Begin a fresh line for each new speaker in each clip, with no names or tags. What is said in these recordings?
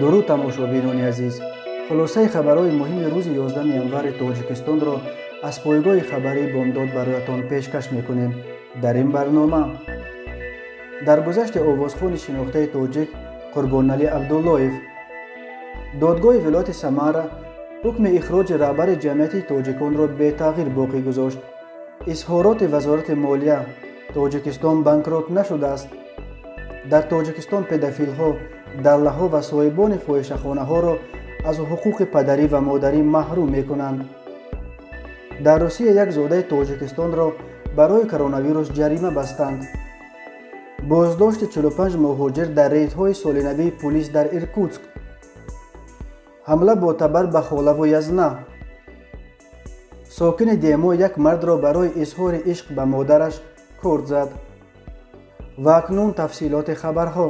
درود тамошобинони азиз, хулосаи хабарҳои муҳими рӯзи 11 январи тоҷикистонро аз пойгоҳи хабарии бомдод бароятон пешкаш мекунем. дар ин барнома даргузашти овозхони шинохтаи тоҷик Қурбоналӣ Абдуллоев, додгоҳи вилояти Самара ҳукми ихроҷи раҳбари ҷамъияти тоҷиконро бетағйир боқӣ гузошт. изҳороти вазорати молия: тоҷикистон банкрот нашудааст. дар тоҷикистон педофилҳо, даллаҳо ва соҳибони фоҳишахонаҳоро аз ҳуқуқи падарӣ ва модарӣ маҳрум мекунанд. дар Русия як зодаи тоҷикистонро барои коронавирус ҷарима бастанд. боздошти 45 муҳоҷир дар рейдҳои солинавии пулис дар Иркутск. ҳамла ботабар ба холаву язна. сокини Демо як мардро барои изҳори ишқ ба модараш курд зад. ва акнун тафсилоти хабарҳо.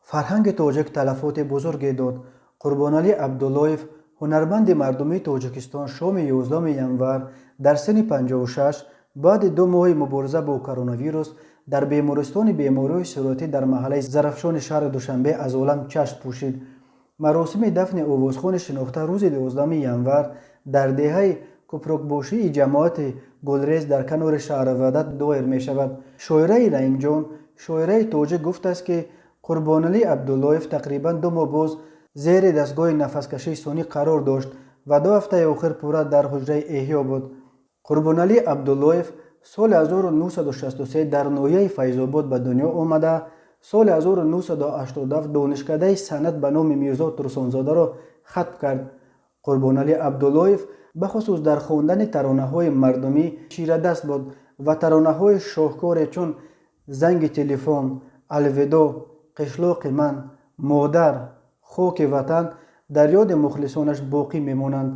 фарҳанги тоҷик талафоти бузурге дод. Қурбоналӣ Абдуллоев, ҳунарманди мардумии Тоҷикистон, шоми 11 январ дар синни 56 баъди 2 моҳи мубориза бо коронавирус дар бемористони бемориҳои сироятӣ дар маҳаллаи Зарафшони шаҳри Душанбе аз олам чашм пӯшид. маросими дафни овозхони шинохта рӯзи 12 январ дар деҳаи кӯпрокбошии ҷамоати Гулрез дар канори шаҳри Ваҳдат доир мешавад. шоираи Раимҷон, шоираи тоҷик гуфтааст, ки Қурбоналӣ Абдуллоев тақрибан 2 моҳ боз зери дастгоҳи нафаскашии сонӣ қарор дошт ва 2 ҳафтаи охир пурра дар ҳуҷраи эҳё буд. Қурбоналӣ Абдуллоев соли 1963 дар ноҳияи Файзобод ба дунё омада, соли 1987 донишкадаи санъат ба номи Мирзо Турсунзодаро хатм кард. Қурбоналӣ Абдуллоев бахусус дар хондани таронаҳои мардумӣ чирадаст буд ва таронаҳои шоҳкоре чун «Занги телефон», «Алвидо», «Қишлоқи ман», «Модар», «Хоки ватан» дар ёди мухлисонаш боқӣ мемонанд.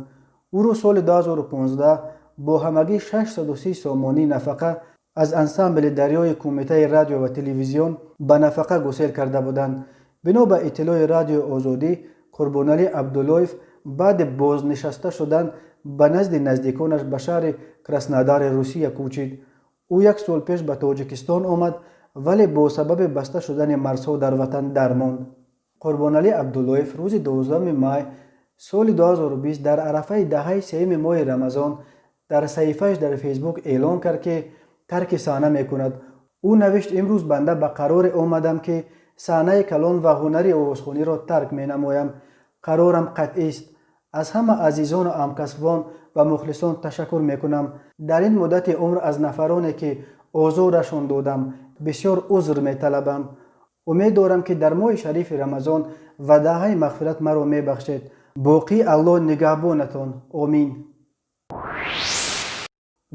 ӯро соли 2015 бо ҳамагӣ 630 сомонӣ нафақа аз ансамбли дарёи Кумитаи радио ва телевизион ба нафақа гусел карда буданд. бино ба иттилои радиои Озодӣ, Қурбоналӣ Абдуллоев баъди бознишаста шудан ба назди наздиконаш ба шаҳри Краснодари Русия кӯчид. ӯ 1 сол пеш ба Тоҷикистон омад, вале бо сабаби баста шудани марзҳо дар ватан дармонд. Қурбоналӣ Абдуллоев рӯзи 12 май соли 2020 дар арафаи даҳаи 3 моҳи Рамазон дар саҳифааш дар Фейсбук эълон кард, ки тарки саҳна мекунад. ӯ навишт: имрӯз банда ба қароре омадам, ки саҳнаи калон ва ҳунари овозхониро тарк менамоям. қарорам қатъист. аз ҳама азизону ҳамкасбон ва мухлисон ташаккур мекунам. дар ин муддати умр аз нафароне ки озорашон додам бисёр узр металабам. умед дорам, ки дар моҳи шарифи Рамазон ва даҳаи мағфират маро мебахшед. боқӣ Аллоҳ нигаҳбонатон. омин.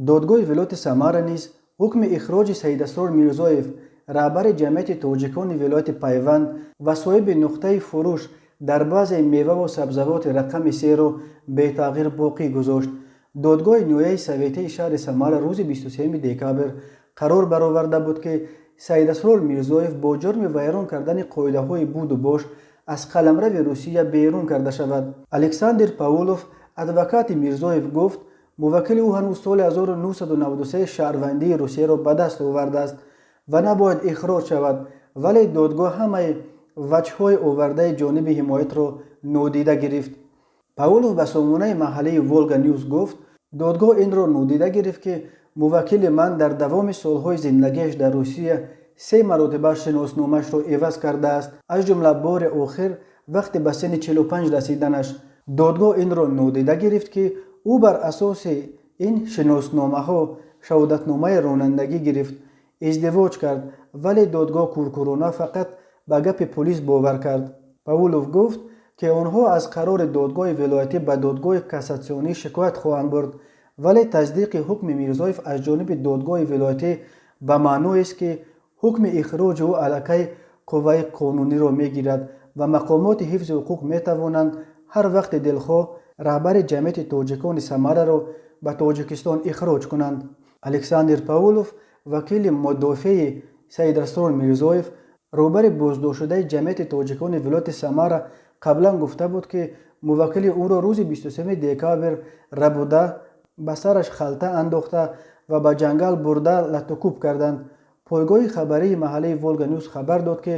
додгоҳи вилояти Самара низ ҳукми ихроҷи Саидасрор Мирзоев, раҳбари ҷамъияти тоҷикони вилояти Пайванд ва соҳиби нуқтаи фурӯш дар баъзе меваву сабзавоти рақами 3-ро бетағйир боқӣ гузошт. додгоҳи ноҳияи Советии шаҳри Самара рӯзи 23 декабр қарор бароварда буд, ки Саидасрор Мирзоев бо ҷурми вайрон кардани қоидаҳои буду бош аз қаламрави Русия берун карда шавад. Александр Паулов, адвокати Мирзоев, гуфт: муваккили ӯ ҳанӯз соли 1993 шаҳрвандии Русияро ба даст овардааст ва набояд ихроҷ шавад, вале додгоҳ ҳамаи ваҷҳҳои овардаи ҷониби ҳимоятро нодида гирифт. Паулов ба сомонаи маҳаллии Волга Ньюс гуфт: додгоҳ инро нодида гирифт, ки муваккили ман дар давоми солҳои зиндагиаш дар Русия 3 маротиба шиносномаашро иваз кардааст, аз ҷумла бори охир вақти ба синни 45 расиданаш. додгоҳ инро нодида гирифт, ки ӯ бар асоси ин шиносномаҳо шаҳодатномаи ронандагӣ гирифт, издивоҷ кард, вале додгоҳ куркурона фақат ба гапи пулис бовар кард. Паулов гуфт, ки онҳо аз қарори додгоҳи вилоятӣ ба додгоҳи кассатсионӣ шикоят хоҳанд бурд, вале tasdiqi ҳукми Мирзоев аз ҷониби додгоҳи вилоятӣ ба маъноест, ки ҳукми ихроҷи ӯ аллакай қувваи қонуниро мегирад ва мақомоти ҳифзи ҳуқуқ метавонанд ҳар вақти дилхоҳ раҳбари ҷамъияти тоҷикони Самараро ба Тоҷикистон ихроҷ кунанд. Александр Паулов, вакили мудофии Саидасрор Мирзоев, роҳбари боздоштшудаи ҷамъияти тоҷикони вилояти Самара, қаблан гуфта буд, ки муваккили ӯро рӯзи 23 декабр рабуда ба сараш халта андохта ва ба ҷангал бурда латукуб карданд. пойгоҳи хабарии маҳаллии Волга Ньюс хабар дод, ки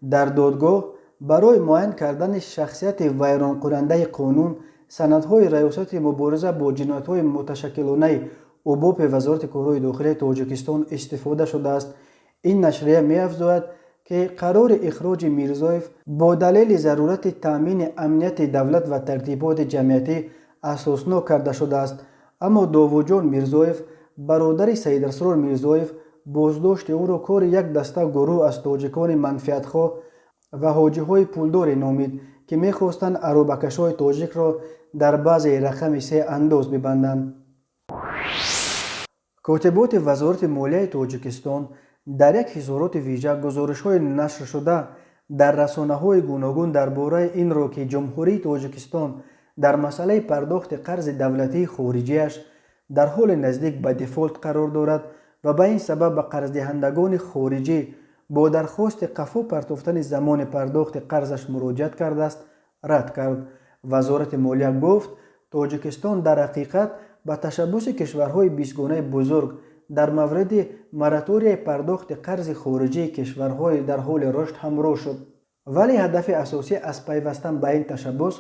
дар додгоҳ برای معاین کردن شخصیت ویران کننده قانون، سندهای ریاست مبارزه با جنایت‌های متشکلانه اوباپ وزارت کارهای داخلی تاجیکستان استفاده شده است. این نشریه می‌افزاید که قرار اخراج میرزایف با دلیل ضرورت تأمین امنیت دولت و ترتیبات جمعیتی اساسناک کرده شده است. اما داوود میرزایف، برادر سید اسرار میرزایف، بازداشت او را کار یک دسته گروه از تاجیکان منفعتخواه و حاجی‌های پولدار نامید که می‌خواستند عربکش‌های تاجیک را در بعضی رقم 3 انداز ببندند. کاتبات وزارت مالیه تاجیکستان در یک حضارات ویژه گزارش‌های نشر شده در رسانه‌های گوناگون درباره این را که جمهوری تاجیکستان در مسئله پرداخت قرض دولتی خارجیش در حال نزدیک به دفالت قرار دارد و به این سبب به قرض‌دهندگان خارجی با درخواست قفا پرداختن زمان پرداخت قرضش مراجعت کرده است، رد کرد. وزارت مالیه گفت تاجیکستان در حقیقت به تشبث کشورهای 20 گانه بزرگ در مورد مراتوری پرداخت قرض خارجی کشورهای در حال رشد همراه شد، ولی هدف اساسی از پیوستن به این تشبث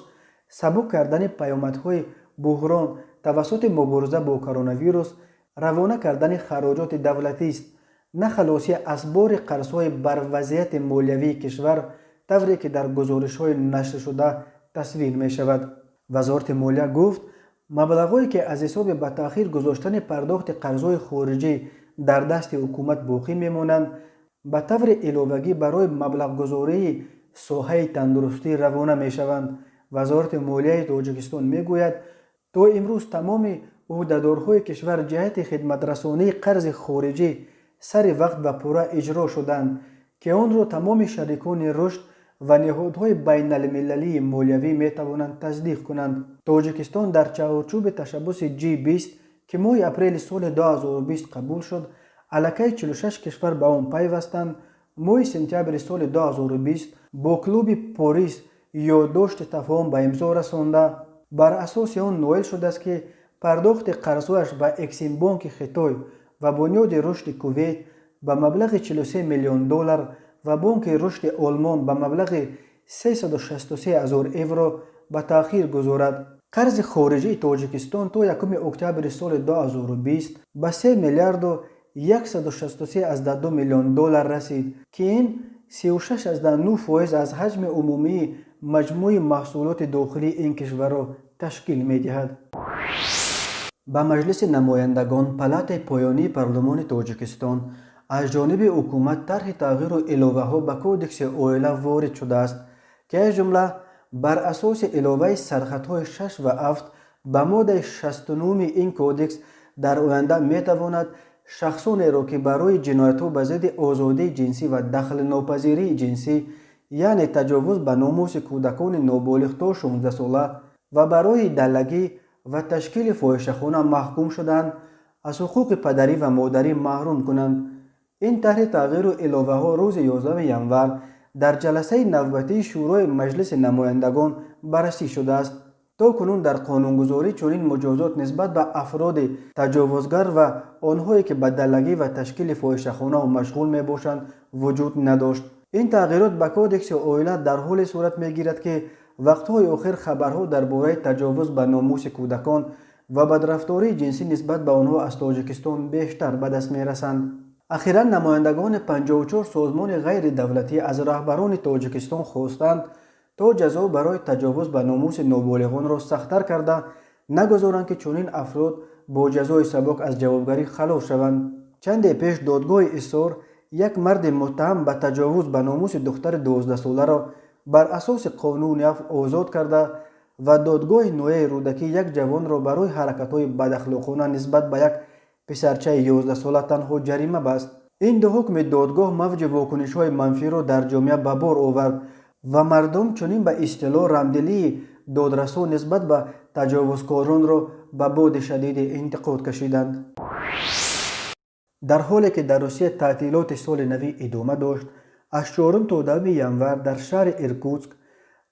سبک کردن پیامدهای بحران توسط مبارزه با کرونا ویروس، روانه کردن خراجات دولتی است، نه خلاصی از بار قرض‌های بر وضعیت مالیوی کشور طوری که در گزارش‌های نشر شده تصویر می شود. وزارت مالیه گفت مبلغایی که از حساب به تأخیر گذاشتن پرداخت قرض‌های خارجی در دست حکومت باقی میمانند به طور علاوگی برای مبلغ گذاری ساحه تندرستی روانه می شوند. وزارت مالیه تاجیکستان می گوید تا امروز تمام عهدهدارهای کشور جهت خدمت رسانی قرض خارجی سر وقت و پوره اجرا شدند که آن را تمام شریکان رشد و نهادهای بین المللی مالیوی می توانند تصدیق کنند. تاجیکستان در چارچوب تشبث G20 که ماه اپریل سال 2020 قبول شد، علاقه 46 کشور به آن پیوستند. ماه سپتامبر سال 2020 با کلوب پاریس یادداشت تفاهم به امضا رسانده. بر اساس آن نایل شده است که پرداخت قرضهایش به اکسیم بانک خطای و بنیاد رشد کویت به مبلغ 43 میلیون دلار و بانک رشد آلمان به مبلغ 363,000 یورو به تأخیر گذارد. قرض خارجی تاجیکستان تا 1 اکتبر سال 2020 به 3 میلیارد و 163 میلیون دلار رسید که این 36.9% از حجم عمومی مجموع محصولات داخلی این کشور را تشکیل می دهد. به مجلس نمایندگان پلات پایانی پارلمان تاجیکستان از جانب حکومت طرح تغییر و علاوه ها به کودکس عائله وارد شده است که از جمله بر اساس علاوه سرخطهای 6 و 7 به ماده 69 این کودکس در آینده می تواند شخصانی را که برای جنایت‌ها به ضد آزادی جنسی و دخل ناپذیری جنسی یعنی تجاوز به ناموس کودکان نابالغ تا 16 ساله و برای دلگی و تشکیل فاحشه‌خانه محکوم شدند از حقوق پدری و مادری محروم کنند. این طرح تغییر و علاوه ها روز 11 ژانویه در جلسه نوبتی شورای مجلس نمایندگان بررسی شده است. تا کنون در قانونگذاری چنین مجازات نسبت به افراد تجاوزگر و آنهایی که به دلگی و تشکیل فاحشه‌خانه مشغول می باشند وجود نداشت. این تغییرات به کودکس عائله در حال صورت می گیرد که وقتهای آخر خبرها درباره تجاوز به ناموس کودکان و بدرفتاری جنسی نسبت به آنها از تاجیکستان بیشتر به دست می رسند. اخیراً نمایندگان 54 سازمان غیر دولتی از رهبران تاجیکستان خواستند تا جزا برای تجاوز به ناموس نابالغان را سخت‌تر کرده نگذارند که چنین افراد با جزای سبک از جوابگری خلاص شوند. چند پیش دادگاه ایسار یک مرد متهم به تجاوز به ناموس دختر 12 ساله را بر اساس قانون آزاد کرده و دادگاه نوعه رودکی یک جوان را برای حرکت‌های بداخلاقانه نسبت به یک پسرچه 11 ساله تنها جریمه بست. این دو حکم دادگاه موج واکنش‌های منفی را در جامعه به بار آورد و مردم چنین به اصطلاح رمدلی دادرسا نسبت به تجاوزکاران را به باد شدید انتقاد کشیدند. در حالی که در روسیه تعطیلات سال نو ادامه داشت، از 4 تا 10 ژانویه در شهر ایرکوتسک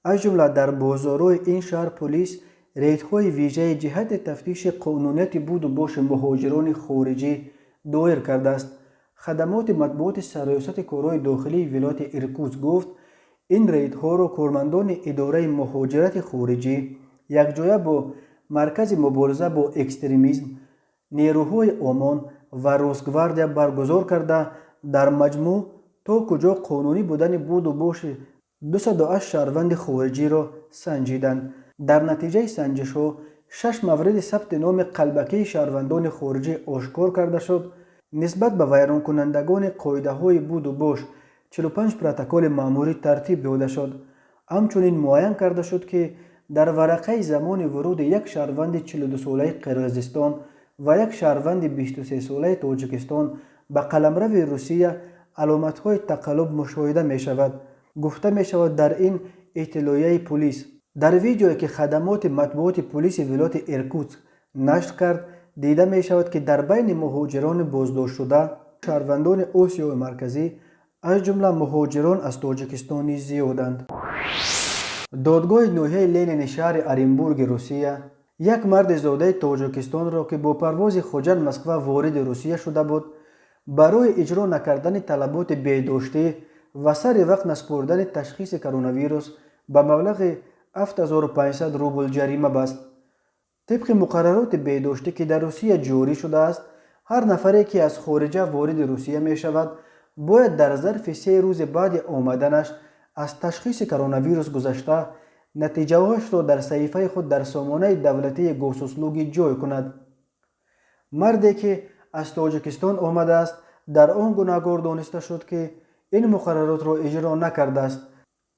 از جمله در بازارهای این شهر پلیس ریدهای ویژه جهت تفتیش قانونیت بود و باش مهاجران خارجی دایر کرده است. خدمات مطبوعات سرریاست کارهای داخلی ولایت ایرکوتسک گفت این ریدها رو کارمندان اداره مهاجرت خارجی یکجایی با مرکز مبارزه با اکستریمیسم، نیروهای آمان و روزگواردیا برگزار کرده در مجموع تا کجا قانونی بودن بود و باش 208 شهروند خارجی را سنجیدند. در نتیجه سنجش ها 6 مورد ثبت نام قلبکی شهروندان خارجی آشکار کرده شد. نسبت به ویران کنندگان قاعده های بود و باش 45 پروتکل مأموری ترتیب داده شد. همچنین معین کرده شد که در ورقه زمان ورود یک شهروند 42 ساله قرقیزستان و یک شهروند 23 ساله تاجیکستان به قلمرو روسیه علامت‌های تقلب مشاهده می شود. گفته می شود در این اطلاعیه پلیس در ویدیویی که خدمات مطبوعات پلیس ولایت ایرکوتسک نشر کرد دیده می شود که در بین مهاجران بازداشت شده شهروندان آسیای مرکزی از جمله مهاجران از تاجیکستان نیز زیادند. دادگاه ناحیه لنین شهر اورنبورگ روسیه یک مرد زاده تاجیکستان را که با پرواز خجل مسکو وارد روسیه شده بود برای اجرا نکردن طلبات بهداشتی و سر وقت نسپردن تشخیص کرونا ویروس به مبلغ 7500 روبل جریمه بست. طبق مقررات بهداشتی که در روسیه جاری شده است هر نفری که از خارجه وارد روسیه می شود باید در ظرف 3 روز بعد آمدنش از تشخیص کرونا ویروس گذشته نتیجه هاش را در صحیفه خود در سامانه دولتی گوسوسلوگی جای کند. مردی که از تاجیکستان آمده است در آن گناهکار دانسته شد که این مقررات را اجرا نکرده است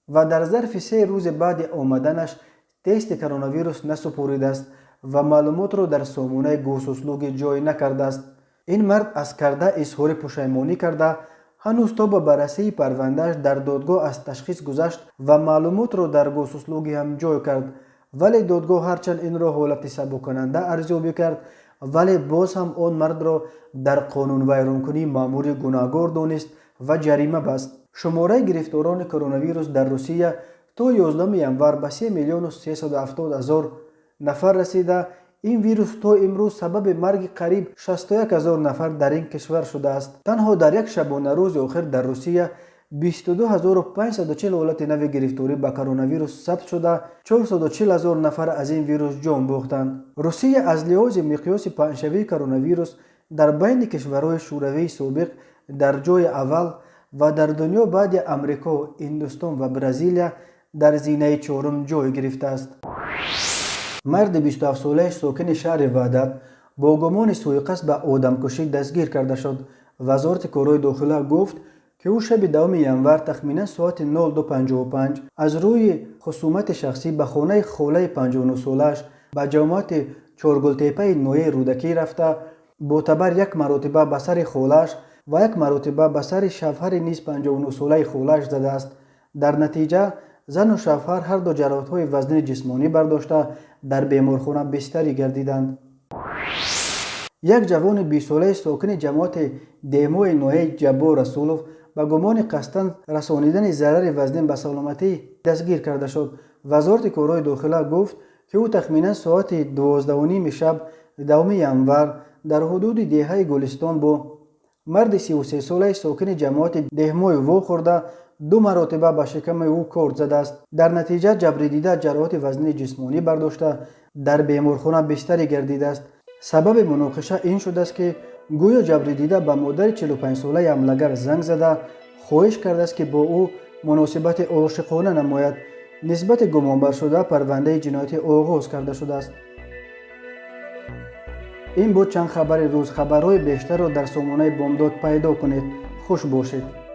و در ظرف 3 روز بعد آمدنش تست کرونا ویروس نسپرده است و معلومات را در سامانه گوسوسلوگی جای نکرده است. این مرد از کرده اظهار پشیمانی کرده هنوز تا به بررسی پروندهش در دادگاه از تشخیص گذشت و معلومات را در گوسوسلوگی هم جای کرد، ولی دادگاه هرچند این را حالت سبک کننده ارزیابی کرد ولی باز هم آن مرد را در قانون ویرانکنی مأموری گناهکار دانست و جریمه بست. شماره گرفتاران کرونا ویروس در روسیه تا 11 ینور به 3,370,000 نفر رسیده. این ویروس تا امروز سبب مرگ قریب 61,000 نفر در این کشور شده است. تنها در یک شبانه روز آخر در روسیه 22,540 حالت نو گرفتاری به کرونا ویروس ثبت شده، 440,000 نفر از این ویروس جان باختند. روسیه از لحاظ مقیاس پنجشوی کرونا ویروس در بین کشورهای شوروی سابق در جای اول و در دنیا بعد امریکا، هندوستان و برزیل در زینه 4 جای گرفته است. مرد 27 ساله ساکن شهر وحدت با گمان سوءقصد به آدمکشی دستگیر کرده شد. وزارت کارهای داخله گفت که او شب 2 ینور تخمینا ساعت 02:55 از روی خصومت شخصی به خانه خاله 59 سالش به جامعات چارگلتپه نویه رودکی رفته با تبر یک مرتبه به سر خالش و یک مرتبه به سر شوهر نیز 59 ساله خالش زده است. در نتیجه زن و شوهر هر دو جراحت‌های وزنی جسمانی برداشته در بیمارخانه بستری گردیدند. یک جوان 20 ساله ساکن جماعت دهمای نوحه جبار رسولوف به گمان قصداً رسانیدن ضرر وزنی به سلامتی دستگیر کرده شد. وزارت کارهای داخله گفت که او تخمینا ساعت 12:30 شب 2 ینور در حدود دهه گلستان با مرد 33 ساله ساکن جماعت دهمای وا خورده 2 مرتبه به شکم او کارد زده است. در نتیجه جبری دیده جراحت وزنی جسمانی برداشته در بیمارخانه بستری گردیده است. سبب مناقشه این شده است که گویا جبری دیده به مادر 45 ساله حملگر زنگ زده خواهش کرده است که با او مناسبت عاشقانه نماید. نسبت گمانبر شده پرونده جنایتی آغاز کرده شده است. این بود چند خبر روز. خبرهای بیشتر را در سامانه بامداد پیدا کنید. خوش باشید.